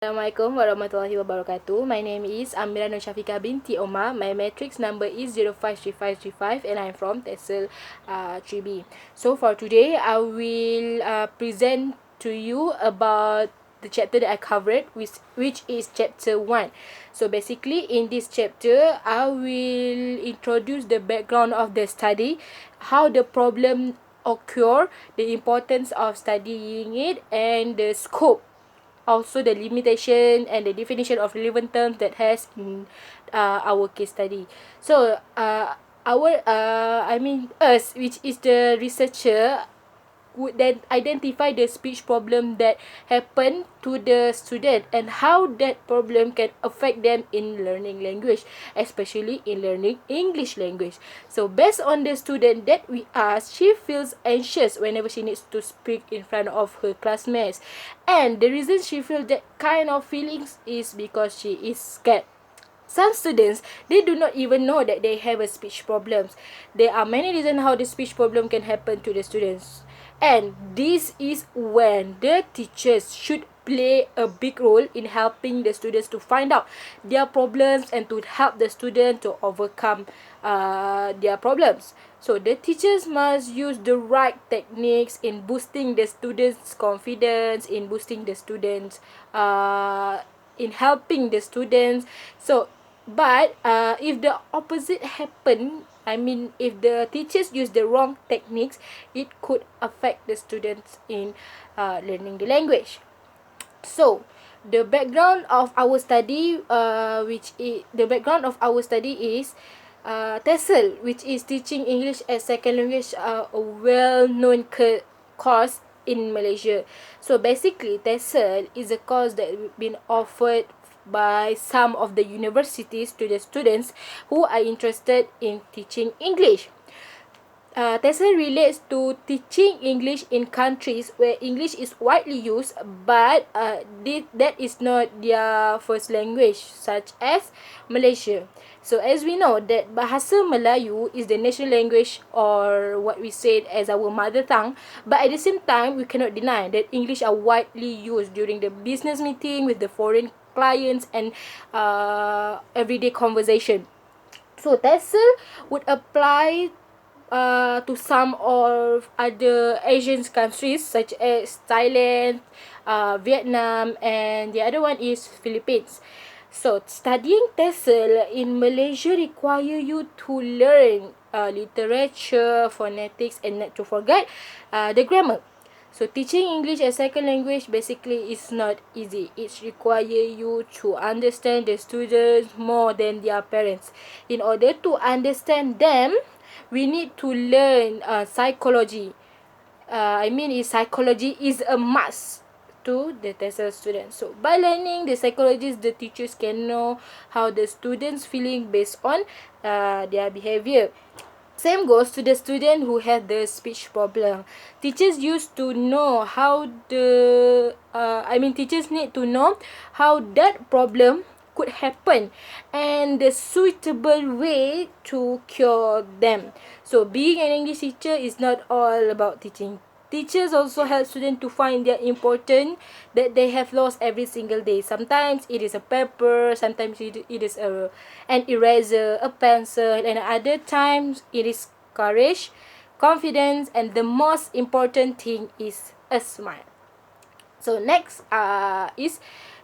Assalamualaikum warahmatullahi wabarakatuh. My name is Amira Nur Syafiqah binti Omar. My matrix number is 053535 and I'm from TESOL 3B. So for today, I will present to you about the chapter that I covered, which is chapter 1. So basically, in this chapter, I will introduce the background of the study, how the problem occur, the importance of studying it, and the scope, also the limitation and the definition of relevant terms that has in our case study. So us, which is the researcher, would then identify the speech problem that happen to the student and how that problem can affect them in learning language, especially in learning English language. So based on the student that we asked, she feels anxious whenever she needs to speak in front of her classmates, and the reason she feels that kind of feelings is because she is scared. Some students, they do not even know that they have a speech problems. There are many reasons how the speech problem can happen to the students. And this is when the teachers should play a big role in helping the students to find out their problems and to help the student to overcome their problems. So the teachers must use the right techniques in boosting the students' confidence, in boosting the students, in helping the students. So but if the opposite happen, if the teachers use the wrong techniques, it could affect the students in learning the language. So the background of our study, is TESOL, which is teaching English as second language, a well-known course in Malaysia. So basically, TESOL is a course that been offered by some of the universities to the students who are interested in teaching English. TESOL relates to teaching English in countries where English is widely used, but that is not their first language, such as Malaysia. So as we know that Bahasa Melayu is the national language, or what we said as our mother tongue, but at the same time, we cannot deny that English are widely used during the business meeting with the foreign clients and everyday conversation. So TESOL would apply to some of other Asian countries such as Thailand, Vietnam, and the other one is Philippines. So studying TESOL in Malaysia require you to learn literature, phonetics, and not to forget the grammar. So teaching English as second language basically is not easy. It requires you to understand the students more than their parents. In order to understand them, we need to learn psychology. Psychology is a must to the TESOL students. So by learning the psychologies, the teachers can know how the students feeling based on their behavior. Same goes to the student who had the speech problem. Teachers used to know how teachers need to know how that problem could happen and the suitable way to cure them. So being an English teacher is not all about teaching. Teachers also help students to find their important that they have lost every single day. Sometimes it is a paper, sometimes it is an eraser, a pencil, and other times it is courage, confidence, and the most important thing is a smile. So next is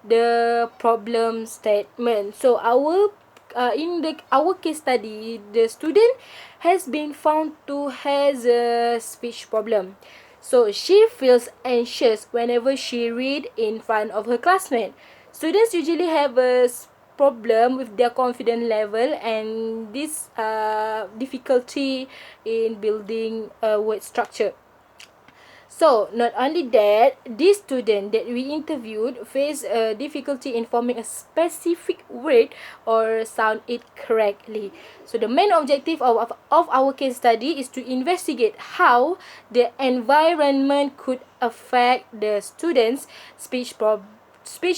the problem statement. So our case study, the student has been found to has a speech problem. So she feels anxious whenever she read in front of her classmate. Students usually have a problem with their confidence level and this difficulty in building a word structure. So, not only that, this student that we interviewed faced a difficulty in forming a specific word or sound it correctly. So, the main objective of our case study is to investigate how the environment could affect the students' speech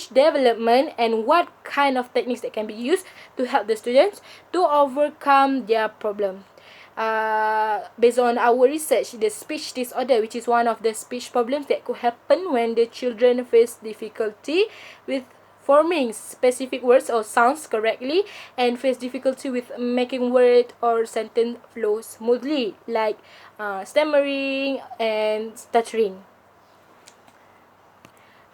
development and what kind of techniques that can be used to help the students to overcome their problem. Based on our research, the speech disorder, which is one of the speech problems that could happen when the children face difficulty with forming specific words or sounds correctly, and face difficulty with making word or sentence flow smoothly, like stammering and stuttering.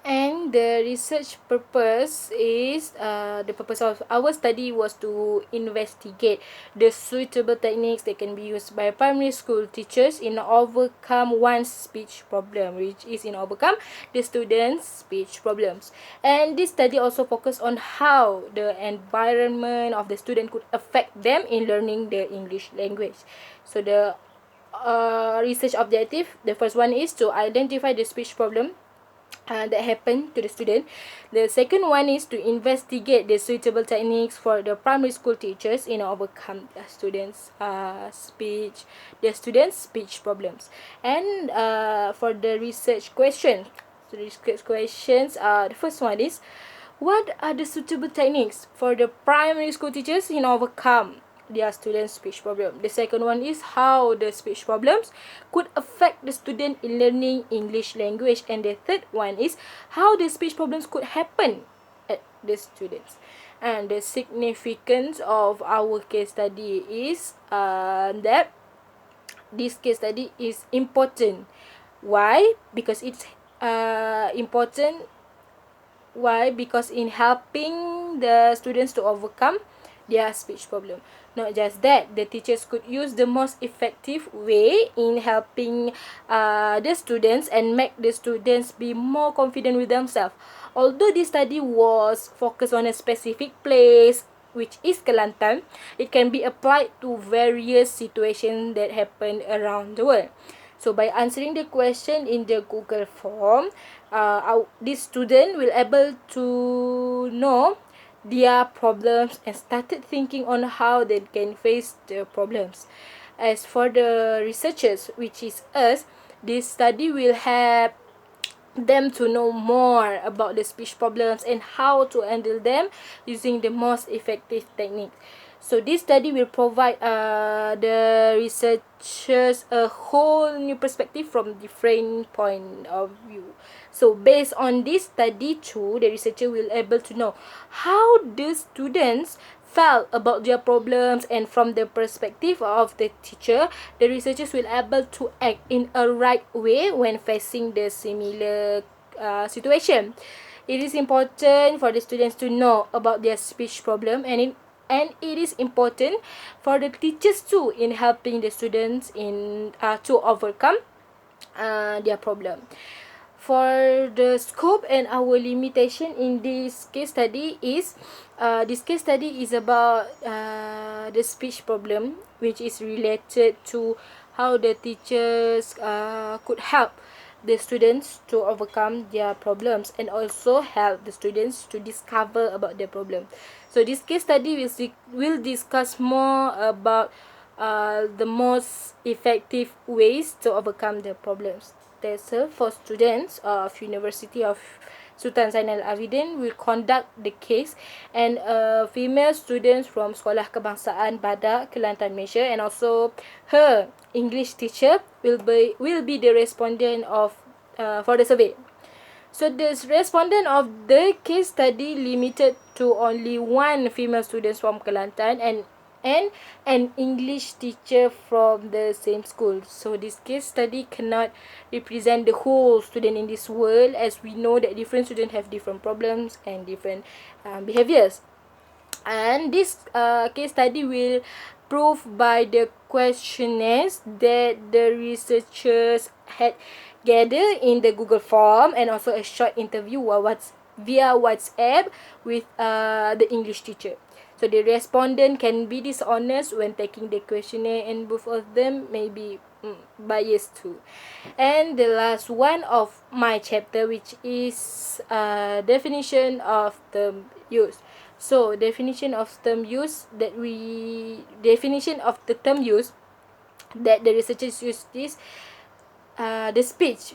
And the research purpose is, the purpose of our study was to investigate the suitable techniques that can be used by primary school teachers in overcome one's speech problem, which is in overcome the students' speech problems. And this study also focused on how the environment of the student could affect them in learning the English language. So the research objective, the first one is to identify the speech problem that happened to the student. The second one is to investigate the suitable techniques for the primary school teachers in overcome the students' speech problems. And for the research question, so the research questions, the first one is, what are the suitable techniques for the primary school teachers in overcome their students' speech problem? The second one is how the speech problems could affect the student in learning English language. And the third one is how the speech problems could happen at the students. And the significance of our case study is that this case study is important. Why? Because it's important. Why? Because in helping the students to overcome their speech problem. Not just that, the teachers could use the most effective way in helping the students and make the students be more confident with themselves. Although this study was focused on a specific place, which is Kelantan, it can be applied to various situations that happen around the world. So by answering the question in the Google form, this student will able to know their problems and started thinking on how they can face the problems. As for the researchers, which is us, this study will help them to know more about the speech problems and how to handle them using the most effective technique. So this study will provide the researchers a whole new perspective from different point of view. So based on this study too, the researcher will able to know how the students felt about their problems, and from the perspective of the teacher, the researchers will able to act in a right way when facing the similar situation. It is important for the students to know about their speech problem, and it is important for the teachers too in helping the students in to overcome their problem. For the scope and our limitation in this case study is, this case study is about the speech problem, which is related to how the teachers could help the students to overcome their problems and also help the students to discover about their problem. So this case study will discuss more about the most effective ways to overcome the problems. Therefore, for students of University of Sultan Zainal Abidin will conduct the case, and female students from Sekolah Kebangsaan Badak, Kelantan, Malaysia, and also her English teacher will be the respondent of for the survey. So the respondent of the case study limited to only one female student from Kelantan and an English teacher from the same school. So this case study cannot represent the whole student in this world, as we know that different students have different problems and different behaviors. And this case study will prove by the questionnaires that the researchers had gathered in the Google form, and also a short interview via WhatsApp with the English teacher. So the respondent can be dishonest when taking the questionnaire, and both of them may be biased too. And the last one of my chapter, which is definition of term use. So definition of the term use that the researchers use is the speech,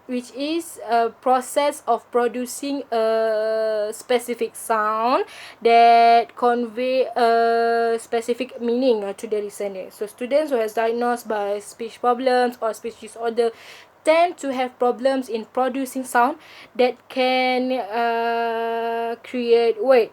which is a process of producing a specific sound that convey a specific meaning to the listener. So students who has diagnosed by speech problems or speech disorder tend to have problems in producing sound that can create wait.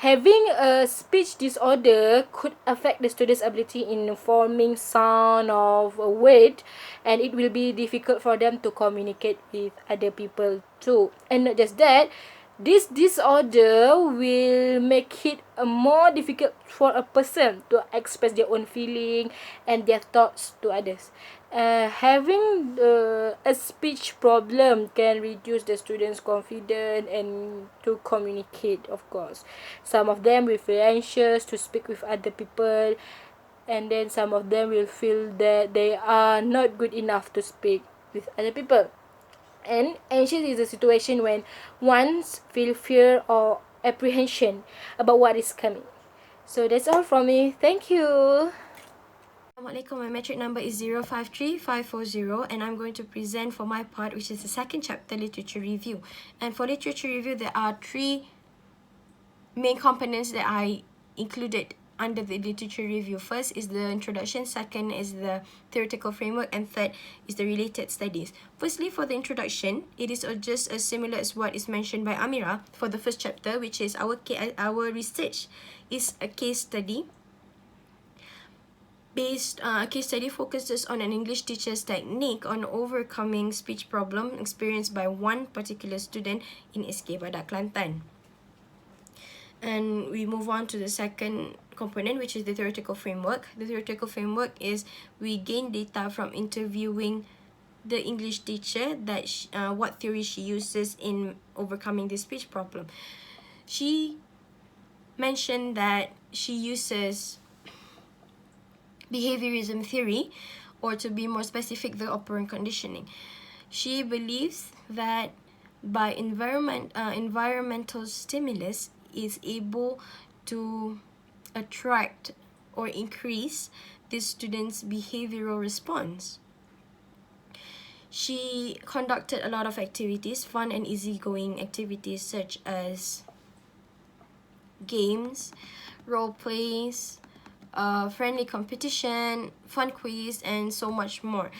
Having a speech disorder could affect the student's ability in forming sound of a word, and it will be difficult for them to communicate with other people too. And not just that, this disorder will make it more difficult for a person to express their own feeling and their thoughts to others. Having a speech problem can reduce the students' confidence and to communicate, of course. Some of them will feel anxious to speak with other people, and then some of them will feel that they are not good enough to speak with other people. And anxious is a situation when one feel fear or apprehension about what is coming. So that's all from me. Thank you. Assalamualaikum, my metric number is 053540 and I'm going to present for my part, which is the second chapter, literature review. And for literature review, there are three main components that I included under the literature review. First is the introduction, second is the theoretical framework, and third is the related studies. Firstly, for the introduction, it is just as similar as what is mentioned by Amira for the first chapter, which is our research is a case study. Case study focuses on an English teacher's technique on overcoming speech problem experienced by one particular student in SK Badak, Kelantan. And we move on to the second component, which is the theoretical framework. The theoretical framework is we gain data from interviewing the English teacher that what theory she uses in overcoming the speech problem. She mentioned that she uses behaviorism theory, or to be more specific, the operant conditioning. She believes that by environmental stimulus is able to attract or increase the student's behavioral response. She conducted a lot of activities, fun and easygoing activities such as games, role plays, friendly competition, fun quiz, and so much more.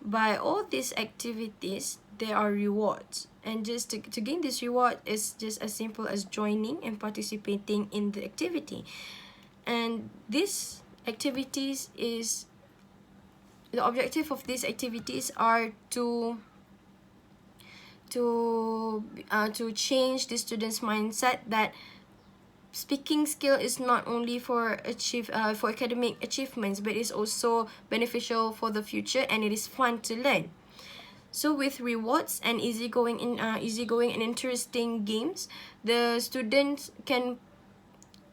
By all these activities, there are rewards, and just to gain this reward is just as simple as joining and participating in the activity. And these activities is the objective of these activities are to change the student's mindset that speaking skill is not only for academic achievements, but is also beneficial for the future, and it is fun to learn. So with rewards and easygoing and interesting games, the students can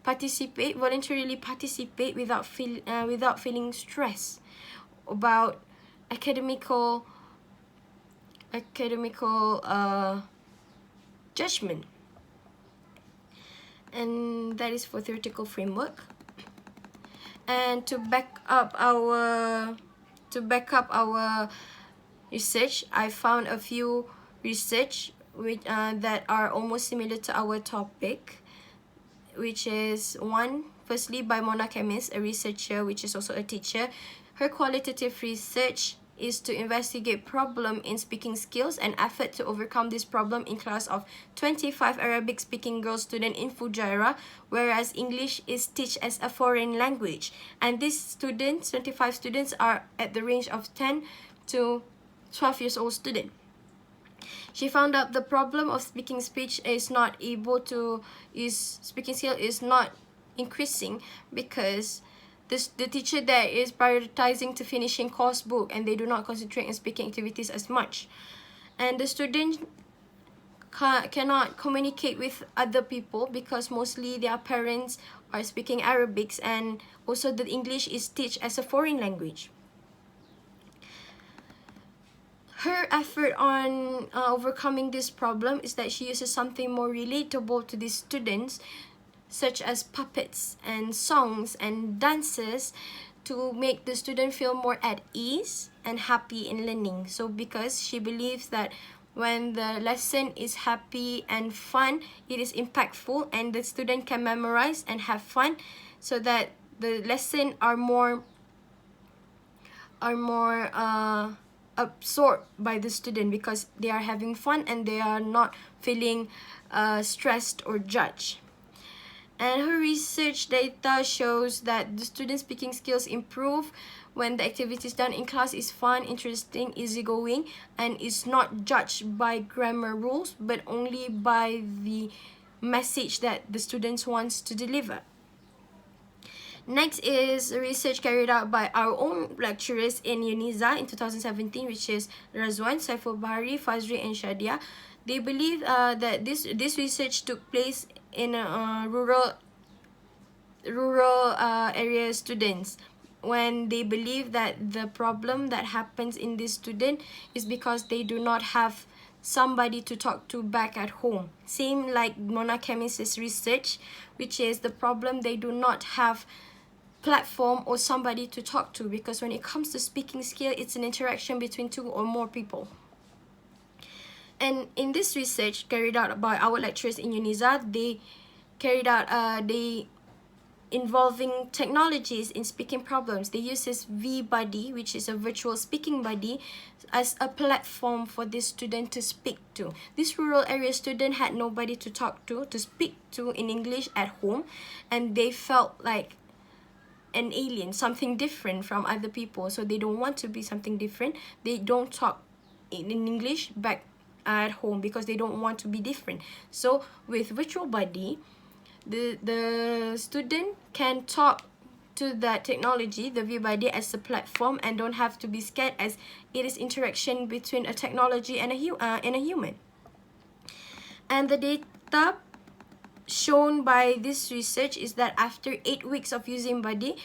voluntarily participate without feeling stress about academical judgment. And that is for theoretical framework. And to back up our research, I found a few research that are almost similar to our topic, which is firstly by Mona Chemist, a researcher which is also a teacher. Her qualitative research is to investigate problem in speaking skills and effort to overcome this problem in class of 25 Arabic speaking girl student in Fujairah, whereas English is taught as a foreign language. And these students, 25 students, are at the range of 10 to 12 years old student. She found out the problem of speaking skill is not increasing because the teacher there is prioritizing to finishing course book, and they do not concentrate on speaking activities as much. And the student cannot communicate with other people because mostly their parents are speaking Arabic, and also the English is taught as a foreign language. Her effort on overcoming this problem is that she uses something more relatable to these students, such as puppets and songs and dances, to make the student feel more at ease and happy in learning. So because she believes that when the lesson is happy and fun, it is impactful and the student can memorize and have fun, so that the lesson are more absorbed by the student because they are having fun and they are not feeling stressed or judged. And her research data shows that the student speaking skills improve when the activities done in class is fun, interesting, easygoing, and is not judged by grammar rules, but only by the message that the students wants to deliver. Next is research carried out by our own lecturers in UNIZA in 2017, which is Razwan, Saiful Bahari, Fazri, and Shadia. They believe that this research took place in rural area students, when they believe that the problem that happens in this student is because they do not have somebody to talk to back at home. Same like Mona Chemist's research, which is the problem they do not have platform or somebody to talk to, because when it comes to speaking skill, it's an interaction between two or more people. And in this research carried out by our lecturers in UNIZA, they carried out involving technologies in speaking problems. They use this V-Buddy, which is a virtual speaking buddy, as a platform for this student to speak to. This rural area student had nobody to talk to speak to in English at home, and they felt like an alien, something different from other people. So they don't want to be something different. They don't talk in English back at home because they don't want to be different. So with virtual buddy, the student can talk to that technology, the VBuddy, as a platform, and don't have to be scared, as it is interaction between a technology and a human. And the data shown by this research is that after 8 weeks of using Buddy,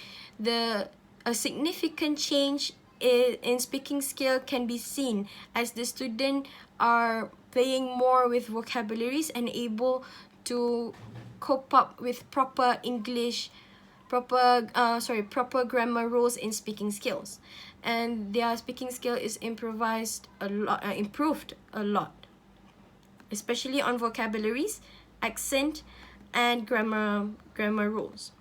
a significant change in speaking skill can be seen, as the student are playing more with vocabularies and able to cope up with proper grammar rules in speaking skills, and their speaking skill is improved a lot, especially on vocabularies, accent, and grammar rules.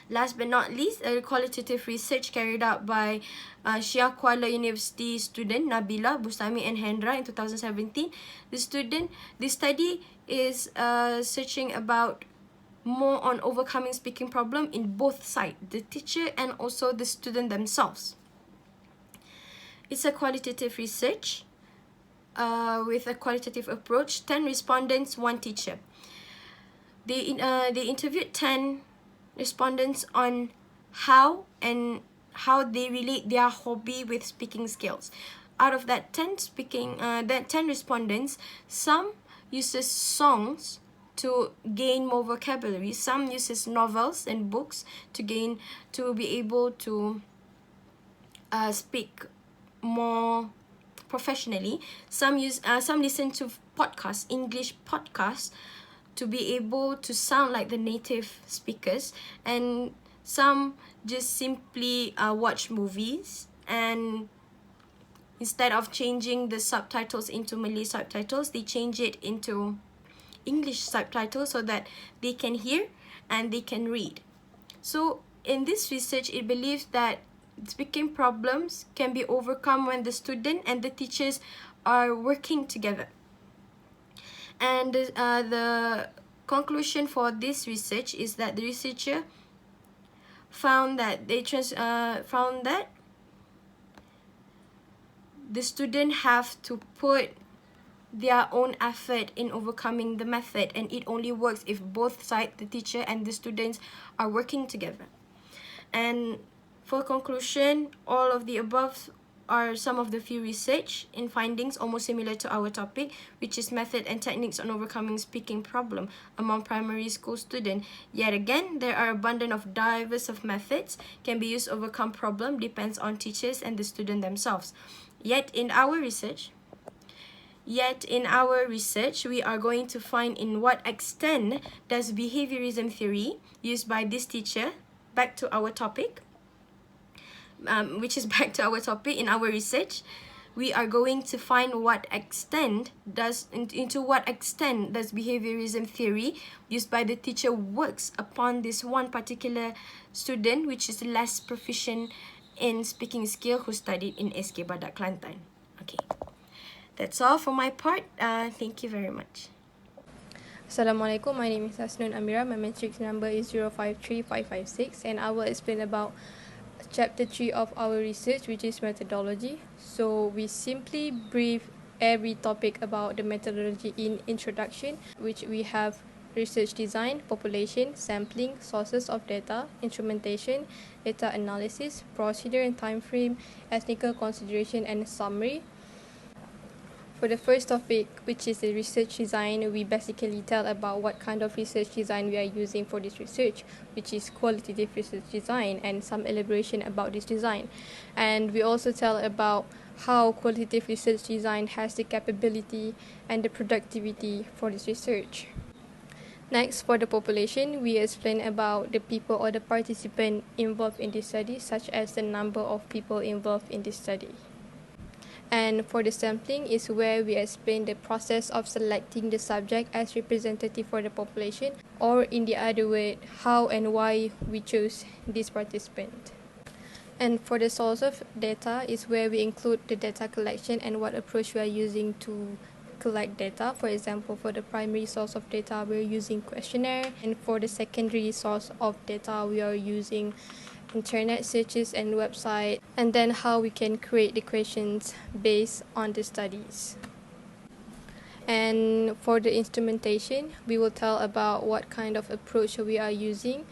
Last but not least, a qualitative research carried out by Shia Kuala University student Nabila, Bustami, and Hendra in 2017. The study is searching about more on overcoming speaking problem in both sides, the teacher and also the student themselves. It's a qualitative research with a qualitative approach. 10 respondents, 1 teacher. They interviewed 10 respondents on how they relate their hobby with speaking skills. Out of that 10 respondents, some uses songs to gain more vocabulary, some uses novels and books to be able to speak more professionally. Some listen to podcasts, English podcasts, to be able to sound like the native speakers, and some just simply watch movies, and instead of changing the subtitles into Malay subtitles, they change it into English subtitles so that they can hear and they can read. So in this research, it believes that speaking problems can be overcome when the student and the teachers are working together. And the conclusion for this research is that the researcher found that the student have to put their own effort in overcoming the method, and it only works if both sides, the teacher and the students, are working together. And for conclusion, all of the above are some of the few research in findings almost similar to our topic, which is method and techniques on overcoming speaking problem among primary school students. Yet again, there are abundant of diverse of methods can be used to overcome problem, depends on teachers and the student themselves. Yet in our research, we are going to find in what extent does behaviorism theory used by this teacher, back to our topic, in our research, we are going to find into what extent does behaviorism theory used by the teacher works upon this one particular student, which is less proficient in speaking skill who studied in SK Badak Kelantan. Okay, that's all for my part. Thank you very much. Assalamualaikum, my name is Hasnun Amira. My matrix number is 053556, and I will explain about chapter 3 of our research, which is methodology. So we simply brief every topic about the methodology in introduction, which we have research design, population, sampling, sources of data, instrumentation, data analysis, procedure and time frame, ethnical consideration, and summary. For the first topic, which is the research design, we basically tell about what kind of research design we are using for this research, which is qualitative research design, and some elaboration about this design. And we also tell about how qualitative research design has the capability and the productivity for this research. Next, for the population, we explain about the people or the participant involved in this study, such as the number of people involved in this study. And for the sampling is where we explain the process of selecting the subject as representative for the population, or in the other way, how and why we choose this participant. And for the source of data is where we include the data collection and what approach we are using to collect data. For example, for the primary source of data, we're using questionnaire, and for the secondary source of data, we are using internet searches and website, and then how we can create the questions based on the studies. And for the instrumentation, we will tell about what kind of approach we are using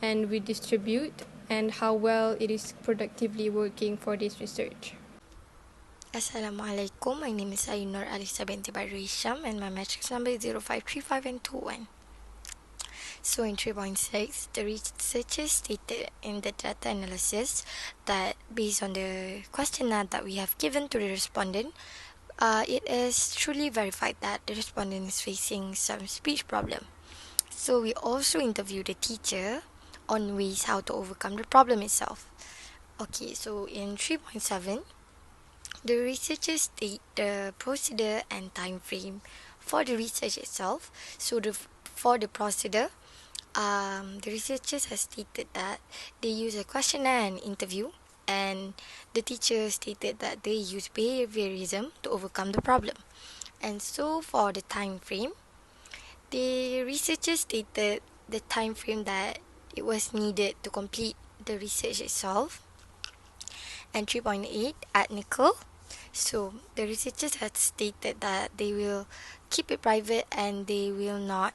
and we distribute and how well it is productively working for this research. Assalamualaikum, my name is Ainur Alisa binti Badru Hisham and my matrix number is 0535 and 21. So in 3.6, the researchers stated in the data analysis that based on the questionnaire that we have given to the respondent, it is truly verified that the respondent is facing some speech problem. So we also interviewed the teacher on ways how to overcome the problem itself. Okay, so in 3.7, the researchers state the procedure and time frame for the research itself. So for the procedure, the researchers have stated that they use a questionnaire and interview, and the teacher stated that they use behaviorism to overcome the problem. And so for the time frame, the researchers stated the time frame that it was needed to complete the research itself. And 3.8, ethnical. So the researchers had stated that they will keep it private and they will not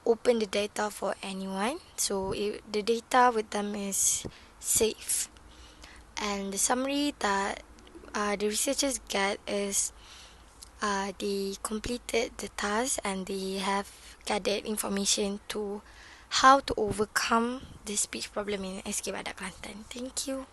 open the data for anyone. So the data with them is safe. And the summary that the researchers get is they completed the task and they have gathered information to how to overcome the speech problem in SK Badak Kelantan. Thank you.